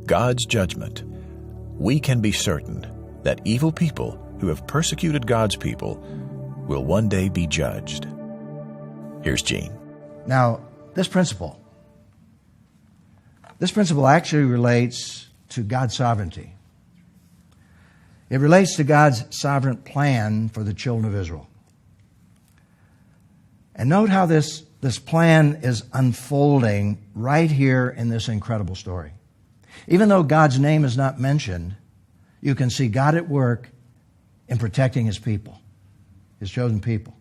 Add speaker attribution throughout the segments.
Speaker 1: God's judgment, we can be certain that evil people who have persecuted God's people will one day be judged. Here's Gene.
Speaker 2: Now, this principle actually relates to God's sovereignty. It relates to God's sovereign plan for the children of Israel. And note how this plan is unfolding right here in this incredible story. Even though God's name is not mentioned, you can see God at work in protecting His people, His chosen people.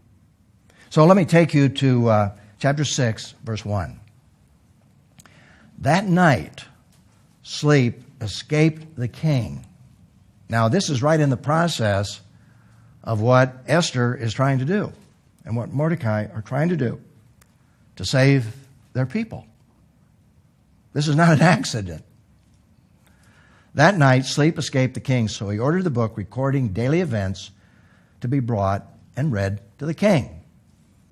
Speaker 2: So let me take you to chapter 6, verse 1. That night, sleep escaped the king. Now, this is right in the process of what Esther is trying to do and what Mordecai are trying to do to save their people. This is not an accident. That night, sleep escaped the king, so he ordered the book recording daily events to be brought and read to the king.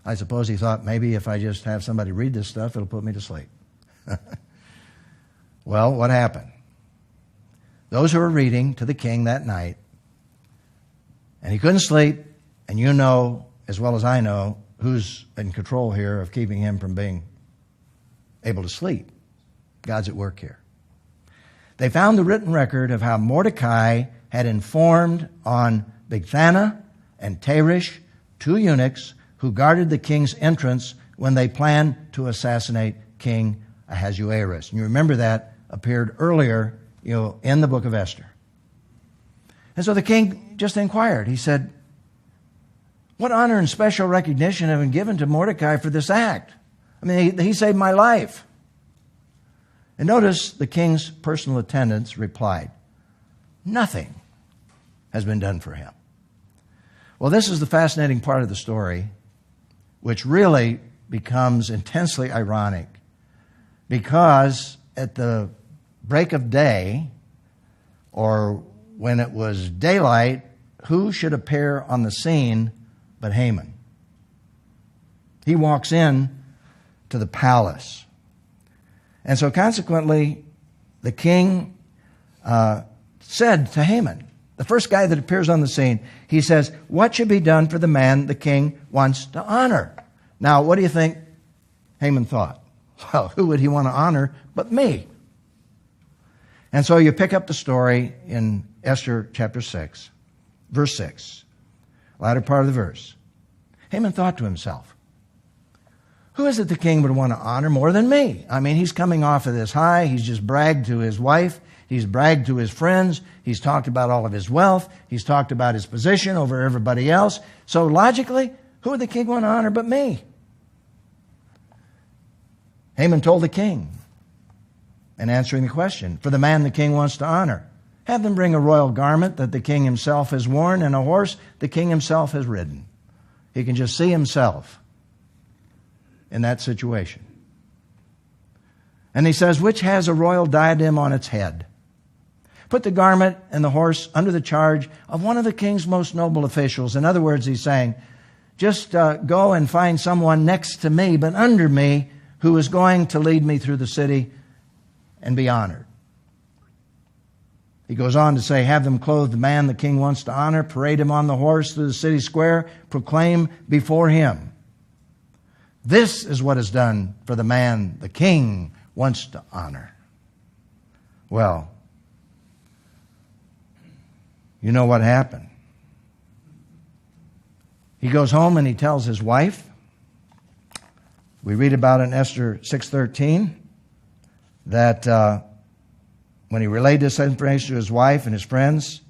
Speaker 2: I suppose he thought, maybe if I just have somebody read this stuff, it'll put me to sleep. Well, what happened? Those who were reading to the king that night, and he couldn't sleep, and you know as well as I know who's in control here of keeping him from being able to sleep. God's at work here. They found the written record of how Mordecai had informed on Bigthana and Teresh, two eunuchs who guarded the king's entrance when they planned to assassinate King Ahasuerus. And you remember that appeared earlier, in the book of Esther. And so the king just inquired. He said, what honor and special recognition have been given to Mordecai for this act? I mean, he saved my life. And notice the king's personal attendants replied, nothing has been done for him. Well, this is the fascinating part of the story, which really becomes intensely ironic, because at the break of day, or when it was daylight, who should appear on the scene but Haman? He walks in to the palace. And so consequently, the king said to Haman, the first guy that appears on the scene, he says, what should be done for the man the king wants to honor? Now, what do you think Haman thought? Well, who would he want to honor but me? And so you pick up the story in Esther chapter 6, verse 6, latter part of the verse. Haman thought to himself, who is it the king would want to honor more than me? I mean, he's coming off of this high. He's just bragged to his wife. He's bragged to his friends. He's talked about all of his wealth. He's talked about his position over everybody else. So logically, who would the king want to honor but me? Haman told the king, in answering the question, for the man the king wants to honor, have them bring a royal garment that the king himself has worn and a horse the king himself has ridden. He can just see himself in that situation. And he says, which has a royal diadem on its head. Put the garment and the horse under the charge of one of the king's most noble officials. In other words, he's saying, just go and find someone next to me, but under me, who is going to lead me through the city and be honored. He goes on to say, have them clothe the man the king wants to honor, parade him on the horse through the city square, proclaim before him, this is what is done for the man the king wants to honor. Well, you know what happened. He goes home and he tells his wife. We read about it in Esther 6:13 that when he relayed this information to his wife and his friends,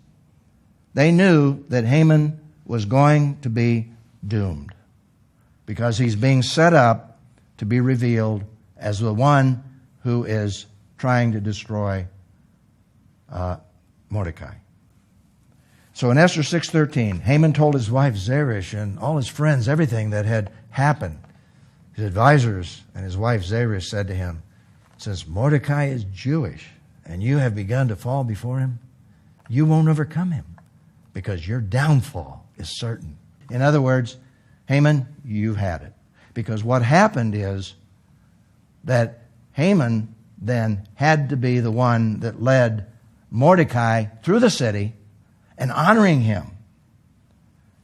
Speaker 2: they knew that Haman was going to be doomed because he's being set up to be revealed as the one who is trying to destroy Mordecai. So in Esther 6:13, Haman told his wife Zeresh and all his friends everything that had happened. His advisors and his wife Zeresh said to him, since Mordecai is Jewish and you have begun to fall before him, you won't overcome him because your downfall is certain. In other words, Haman, you've had it. Because what happened is that Haman then had to be the one that led Mordecai through the city and honoring him.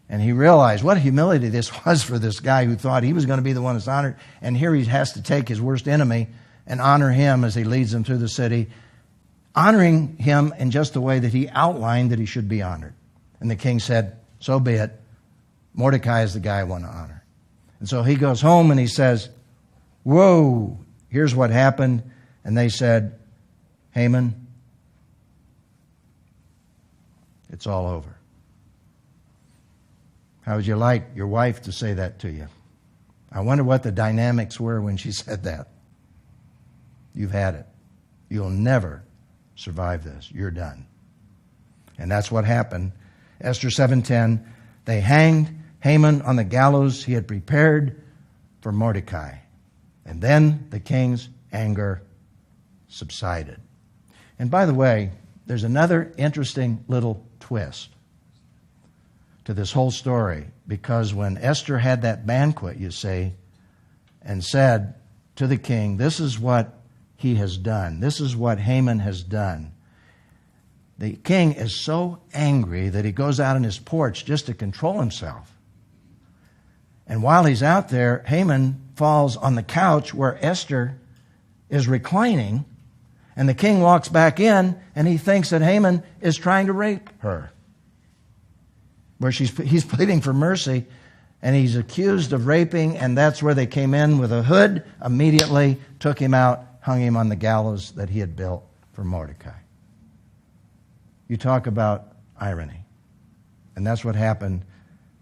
Speaker 2: And he realized what a humility this was for this guy who thought he was going to be the one that's honored. And here he has to take his worst enemy and honor him as he leads them through the city, honoring him in just the way that he outlined that he should be honored. And the king said, so be it. Mordecai is the guy I want to honor. And so he goes home and he says, whoa, here's what happened. And they said, Haman, it's all over. How would you like your wife to say that to you? I wonder what the dynamics were when she said that. You've had it. You'll never survive this. You're done. And that's what happened. Esther 7:10, they hanged Haman on the gallows he had prepared for Mordecai. And then the king's anger subsided. And by the way, there's another interesting little twist to this whole story, because when Esther had that banquet, you see, and said to the king, this is what he has done. This is what Haman has done. The king is so angry that he goes out on his porch just to control himself. And while he's out there, Haman falls on the couch where Esther is reclining, and the king walks back in, and he thinks that Haman is trying to rape her. Where he's pleading for mercy, and he's accused of raping, and that's where they came in with a hood, immediately took him out, hung him on the gallows that he had built for Mordecai. You talk about irony. And that's what happened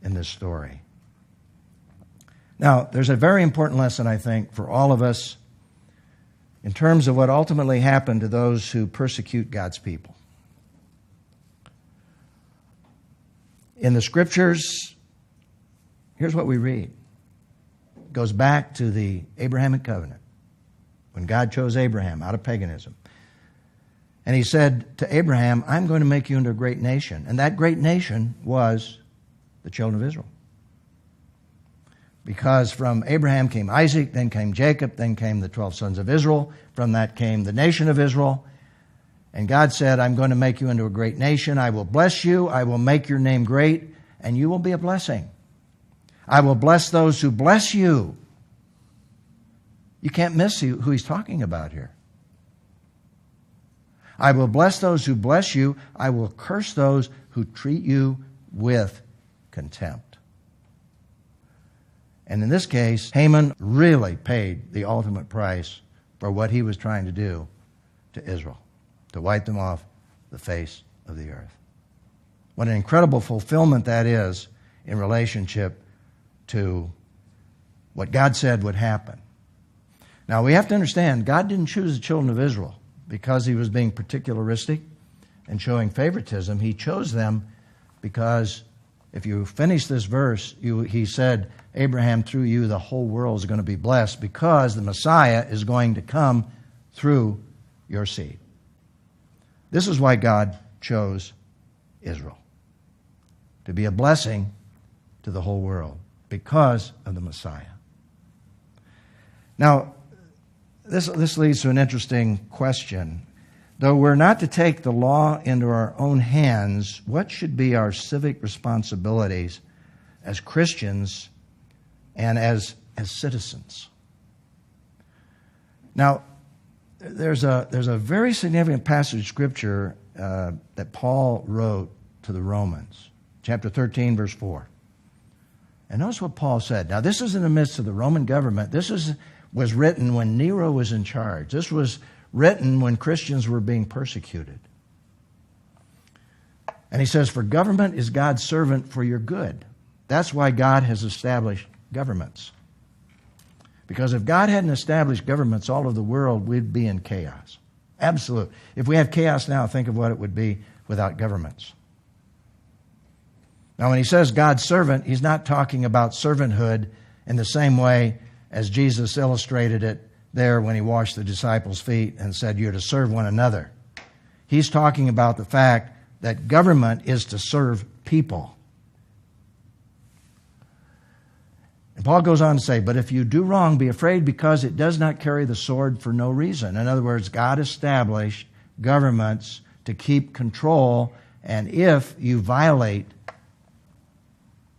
Speaker 2: in this story. Now, there's a very important lesson, I think, for all of us in terms of what ultimately happened to those who persecute God's people. In the Scriptures, here's what we read. It goes back to the Abrahamic covenant, when God chose Abraham out of paganism. And he said to Abraham, I'm going to make you into a great nation. And that great nation was the children of Israel. Because from Abraham came Isaac, then came Jacob, then came the 12 sons of Israel. From that came the nation of Israel. And God said, I'm going to make you into a great nation. I will bless you. I will make your name great, and you will be a blessing. I will bless those who bless you. You can't miss who he's talking about here. I will bless those who bless you. I will curse those who treat you with contempt. And in this case, Haman really paid the ultimate price for what he was trying to do to Israel, to wipe them off the face of the earth. What an incredible fulfillment that is in relationship to what God said would happen. Now, we have to understand, God didn't choose the children of Israel because he was being particularistic and showing favoritism. He chose them because, if you finish this verse, he said, Abraham, through you, the whole world is going to be blessed, because the Messiah is going to come through your seed. This is why God chose Israel, to be a blessing to the whole world, because of the Messiah. Now, this leads to an interesting question. Though we're not to take the law into our own hands, what should be our civic responsibilities as Christians and as citizens? Now, there's a very significant passage of Scripture that Paul wrote to the Romans, chapter 13, verse 4. And notice what Paul said. Now, this is in the midst of the Roman government. This was written when Nero was in charge. This was written when Christians were being persecuted. And he says, for government is God's servant for your good. That's why God has established governments. Because if God hadn't established governments all over the world, we'd be in chaos. Absolute. If we have chaos now, think of what it would be without governments. Now, when he says God's servant, he's not talking about servanthood in the same way as Jesus illustrated it there when he washed the disciples' feet and said, you're to serve one another. He's talking about the fact that government is to serve people. And Paul goes on to say, but if you do wrong, be afraid, because it does not carry the sword for no reason. In other words, God established governments to keep control, and if you violate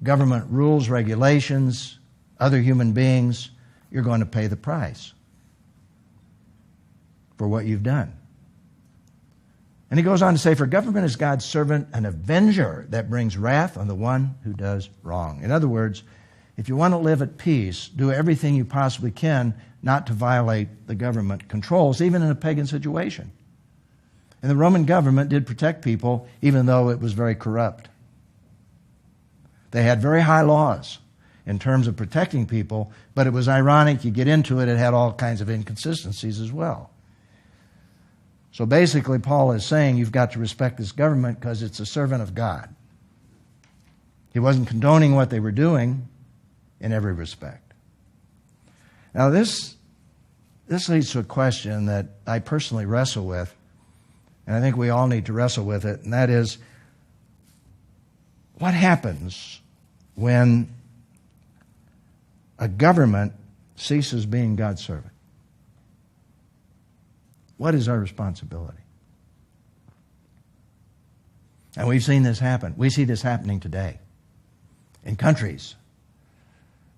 Speaker 2: government rules, regulations, other human beings, you're going to pay the price for what you've done. And he goes on to say, for government is God's servant, an avenger that brings wrath on the one who does wrong. In other words, if you want to live at peace, do everything you possibly can not to violate the government controls, even in a pagan situation. And the Roman government did protect people, even though it was very corrupt. They had very high laws in terms of protecting people, but it was ironic. You get into it, it had all kinds of inconsistencies as well. So basically, Paul is saying you've got to respect this government because it's a servant of God. He wasn't condoning what they were doing in every respect. Now, this leads to a question that I personally wrestle with, and I think we all need to wrestle with it, and that is, what happens when a government ceases being God's servant? What is our responsibility? And we've seen this happen. We see this happening today in countries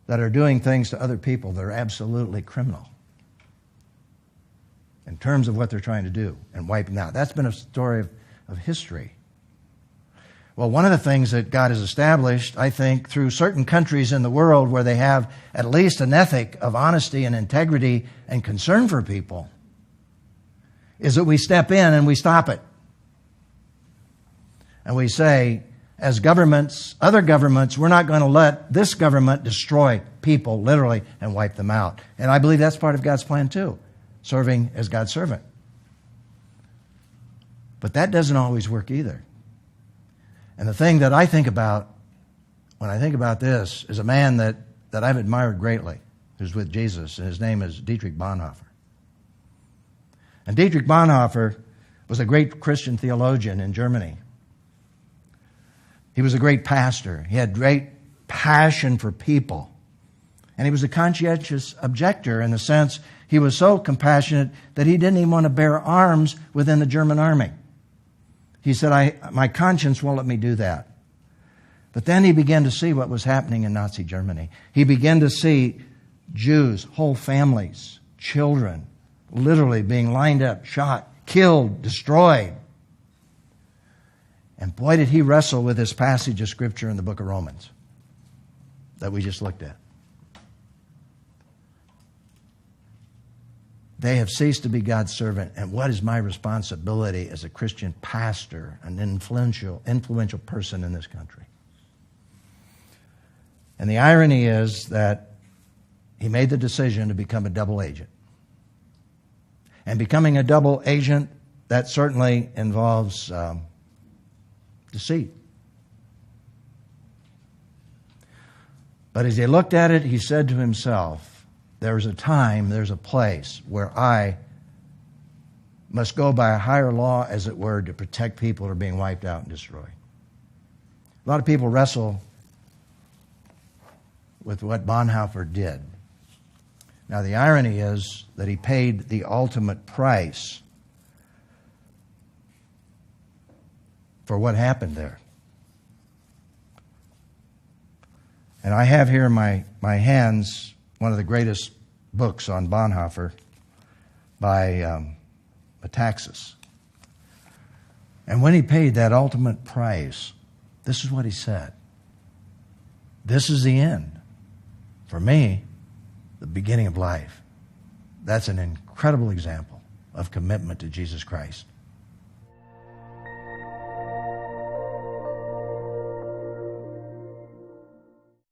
Speaker 2: that are doing things to other people that are absolutely criminal in terms of what they're trying to do and wiping out. That's been a story of history. Well, one of the things that God has established, I think, through certain countries in the world where they have at least an ethic of honesty and integrity and concern for people, is that we step in and we stop it. And we say, as governments, other governments, we're not going to let this government destroy people, literally, and wipe them out. And I believe that's part of God's plan too, serving as God's servant. But that doesn't always work either. And the thing that I think about when I think about this is a man that I've admired greatly, who's with Jesus, and his name is Dietrich Bonhoeffer. And Dietrich Bonhoeffer was a great Christian theologian in Germany. He was a great pastor. He had great passion for people. And he was a conscientious objector in the sense he was so compassionate that he didn't even want to bear arms within the German army. He said, my conscience won't let me do that. But then he began to see what was happening in Nazi Germany. He began to see Jews, whole families, children, literally being lined up, shot, killed, destroyed. And boy, did he wrestle with this passage of Scripture in the book of Romans that we just looked at. They have ceased to be God's servant, and what is my responsibility as a Christian pastor, an influential person in this country? And the irony is that he made the decision to become a double agent. And becoming a double agent, that certainly involves deceit. But as he looked at it, he said to himself, there's a time, there's a place where I must go by a higher law, as it were, to protect people who are being wiped out and destroyed. A lot of people wrestle with what Bonhoeffer did. Now, the irony is that he paid the ultimate price for what happened there. And I have here in my hands one of the greatest books on Bonhoeffer by Metaxas. And when he paid that ultimate price, this is what he said. This is the end. For me, the beginning of life. That's an incredible example of commitment to Jesus Christ.